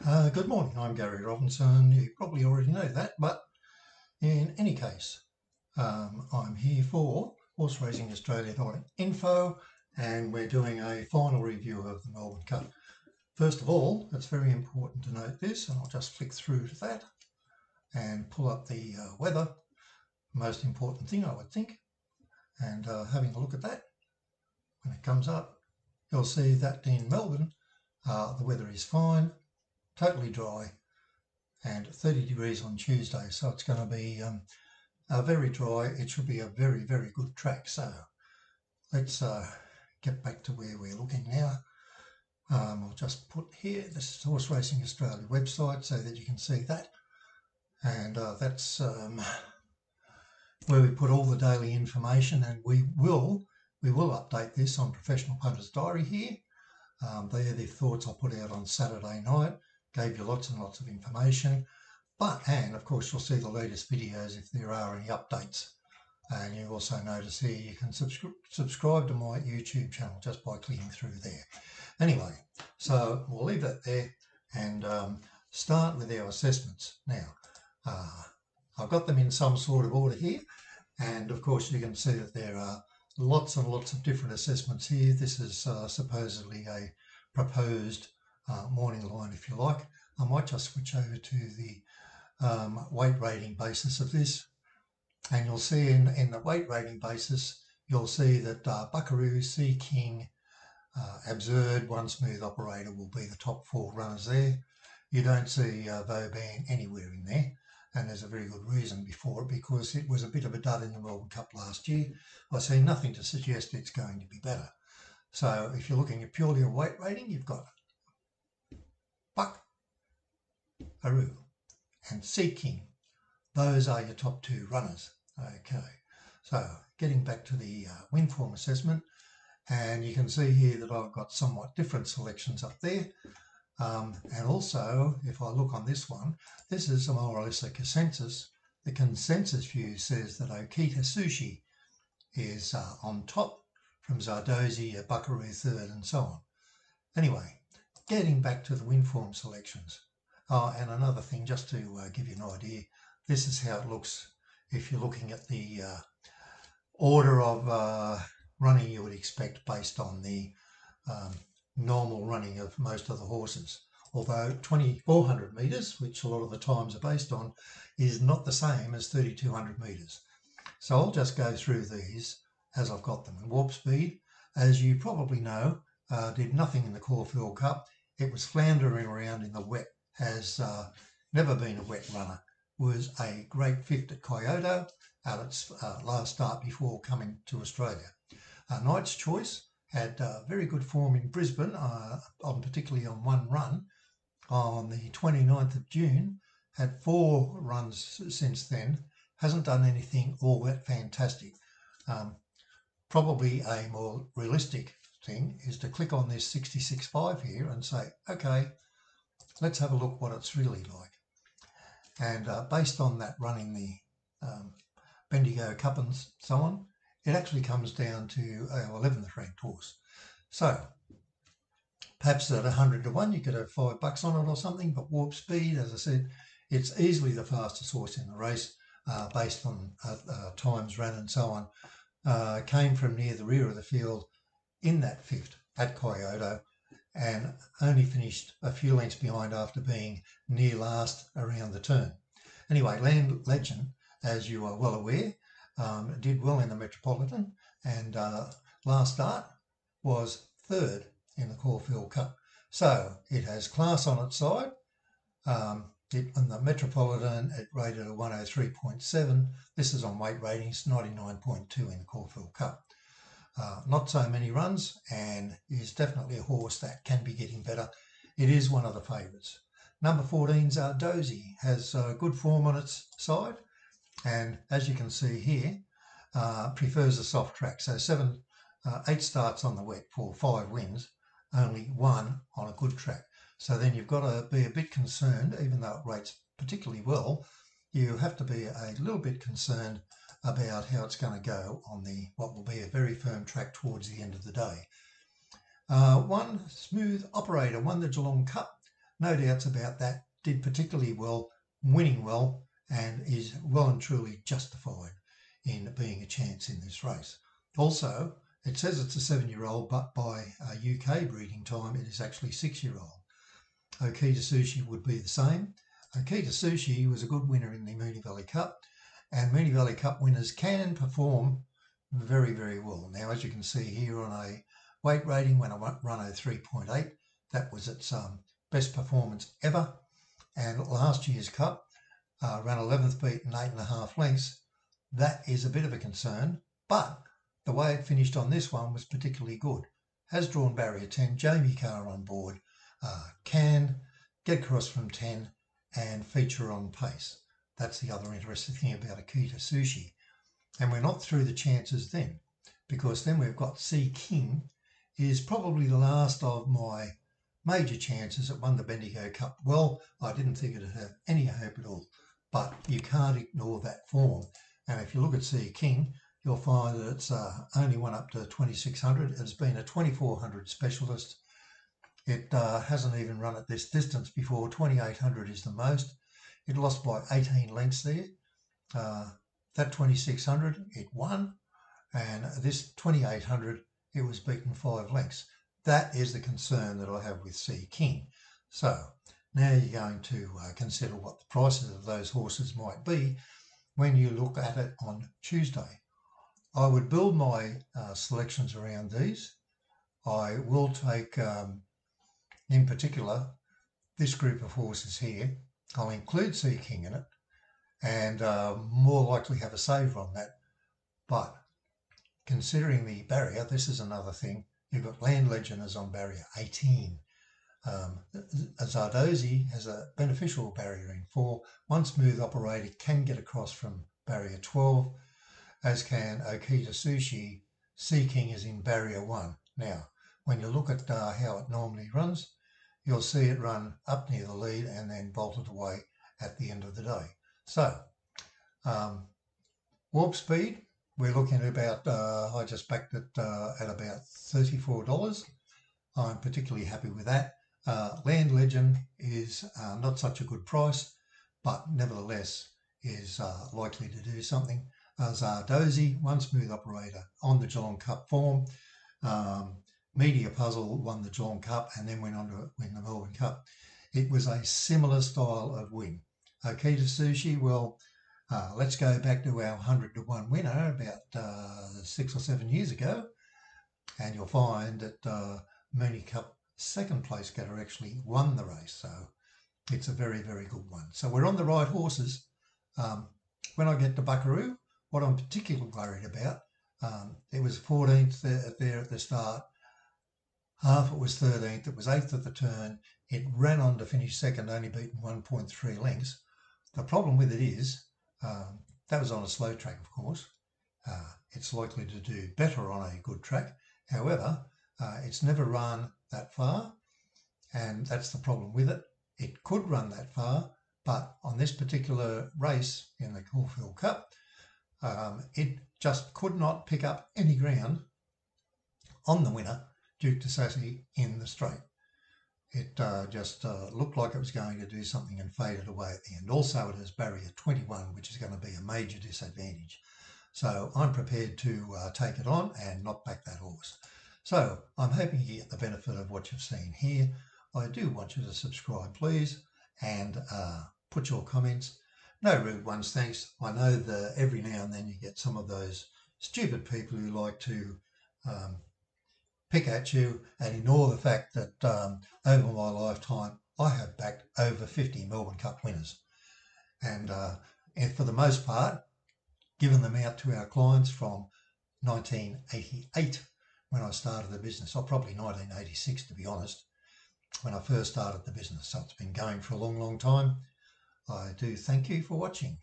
Good morning, I'm Gary Robinson. You probably already know that, but in any case, I'm here for horseracingaustralia.info and we're doing a final review of the Melbourne Cup. First of all, it's very important to note this, and I'll just flick through to that and pull up the weather, most important thing I would think, and having a look at that. When it comes up, you'll see that in Melbourne, the weather is fine, totally dry, and 30 degrees on Tuesday, so it's going to be very dry. It should be a very, very good track. So let's get back to where we're looking now. I'll just put here, this is Horse Racing Australia website so that you can see that, and that's where we put all the daily information, and we will update this on Professional Punter's Diary here. They are the thoughts I put out on Saturday night. Gave you lots and lots of information, and of course you'll see the latest videos if there are any updates. And you also notice here you can subscribe to my YouTube channel just by clicking through there. Anyway, so we'll leave that there and start with our assessments. Now, I've got them in some sort of order here, and of course you can see that there are lots and lots of different assessments here. This is supposedly a proposed morning line, if you like. I might just switch over to the weight rating basis of this, and you'll see in the weight rating basis, you'll see that Buckaroo, Sea King, Absurd, One Smooth Operator will be the top four runners there. You don't see Vauban anywhere in there, and there's a very good reason before it, because it was a bit of a dud in the Melbourne Cup last year. I see nothing to suggest it's going to be better. So if you're looking at purely a weight rating, you've got Buckaroo and Sea King. Those are your top two runners. Okay, so getting back to the wind form assessment, and you can see here that I've got somewhat different selections up there. And also, if I look on this one, this is more or less a consensus. The consensus view says that Okita Sushi is on top, from Zardozi, Buckaroo third, and so on. Anyway, getting back to the wind form selections. And another thing, just to give you an idea, this is how it looks if you're looking at the order of running you would expect based on the normal running of most of the horses. Although 2,400 metres, which a lot of the times are based on, is not the same as 3,200 metres. So I'll just go through these as I've got them. Warp Speed, as you probably know, did nothing in the Caulfield Cup. It was floundering around in the wet, has never been a wet runner. Was a great fifth at Kyoto at its last start before coming to Australia. Knight's Choice had very good form in Brisbane, particularly on one run on the 29th of June, had 4 runs since then, hasn't done anything all that fantastic. Probably a more realistic thing is to click on this 66.5 here and say, okay, let's have a look what it's really like. And based on that running the Bendigo Cup and so on, it actually comes down to our 11th ranked horse. So perhaps at 100 to 1 you could have $5 on it or something, but Warp Speed, as I said, it's easily the fastest horse in the race based on times ran and so on. Came from near the rear of the field in that fifth at Kyoto, and only finished a few lengths behind after being near last around the turn. Anyway, Land Legend, as you are well aware, did well in the Metropolitan, and last start was third in the Caulfield Cup. So it has class on its side. In the Metropolitan, it rated a 103.7. This is on weight ratings, 99.2 in the Caulfield Cup. Not so many runs, and is definitely a horse that can be getting better. It is one of the favourites. Number 14, Zardozi, has good form on its side, and as you can see here, prefers a soft track. So 8 starts on the wet for 5 wins, only 1 on a good track. So then you've got to be a bit concerned, even though it rates particularly well, you have to be a little bit concerned about how it's going to go on what will be a very firm track towards the end of the day. One Smooth Operator won the Geelong Cup no doubts about that, did particularly well, winning well, and is well and truly justified in being a chance in this race. Also, it says it's a 7-year-old, but by UK breeding time, it is actually 6-year-old. Okita Sushi would be the same. Okita Sushi was a good winner in the Moonee Valley Cup, and Moonee Valley Cup winners can perform very, very well. Now, as you can see here on a weight rating, when I run a 3.8, that was its best performance ever. And last year's Cup ran 11th beat and 8.5 lengths. That is a bit of a concern, but the way it finished on this one was particularly good. Has drawn barrier 10, Jamie Carr on board, can get across from 10 and feature on pace. That's the other interesting thing about Okita Sushi. And we're not through the chances then, because then we've got Sea King, is probably the last of my major chances. It won the Bendigo Cup well. I didn't think it'd have any hope at all, but you can't ignore that form. And if you look at Sea King, you'll find that it's only won up to 2,600. It's been a 2,400 specialist. It hasn't even run at this distance before. 2,800 is the most. It lost by 18 lengths there. That 2,600, it won. And this 2,800, it was beaten 5 lengths. That is the concern that I have with Sea King. So now you're going to consider what the prices of those horses might be when you look at it on Tuesday. I would build my selections around these. I will take, in particular, this group of horses here. I'll include Sea King in it and more likely have a saver on that. But considering the barrier, this is another thing. You've got Land Legend is on barrier 18. Zardozi has a beneficial barrier in 4. One smooth operator can get across from barrier 12, as can Okita Sushi. Sea King is in barrier 1. Now, when you look at how it normally runs, you'll see it run up near the lead and then bolted away at the end of the day. So, warp speed, we're looking at about, I just backed it at about $34. I'm particularly happy with that. Land Legend is not such a good price, but nevertheless is likely to do something. Zardozi, one smooth operator on the Geelong Cup form. Media Puzzle won the Geelong Cup and then went on to win the Melbourne Cup. It was a similar style of win. Okita Sushi, well, let's go back to our 100-to-1 winner about 6 or 7 years ago, and you'll find that Moonee Cup second place getter actually won the race. So it's a very, very good one. So we're on the right horses. When I get to Buckaroo, what I'm particularly worried about, it was 14th there at the start. Half it was 13th. It was 8th at the turn. It ran on to finish second, only beaten 1.3 lengths. The problem with it is that was on a slow track, of course. It's likely to do better on a good track. However, it's never run that far, and that's the problem with it. It could run that far, but on this particular race in the Caulfield Cup, it just could not pick up any ground on the winner, Duke de Sassy, in the straight. It just looked like it was going to do something and faded away at the end. Also, it has barrier 21, which is going to be a major disadvantage. So I'm prepared to take it on and not back that horse. So I'm hoping you get the benefit of what you've seen here. I do want you to subscribe, please, and put your comments. No rude ones, thanks. I know that every now and then you get some of those stupid people who like to pick at you and ignore the fact that over my lifetime I have backed over 50 Melbourne Cup winners, and for the most part given them out to our clients from 1988 when I started the business, or probably 1986 to be honest, when I first started the business. So it's been going for a long, long time. I do thank you for watching.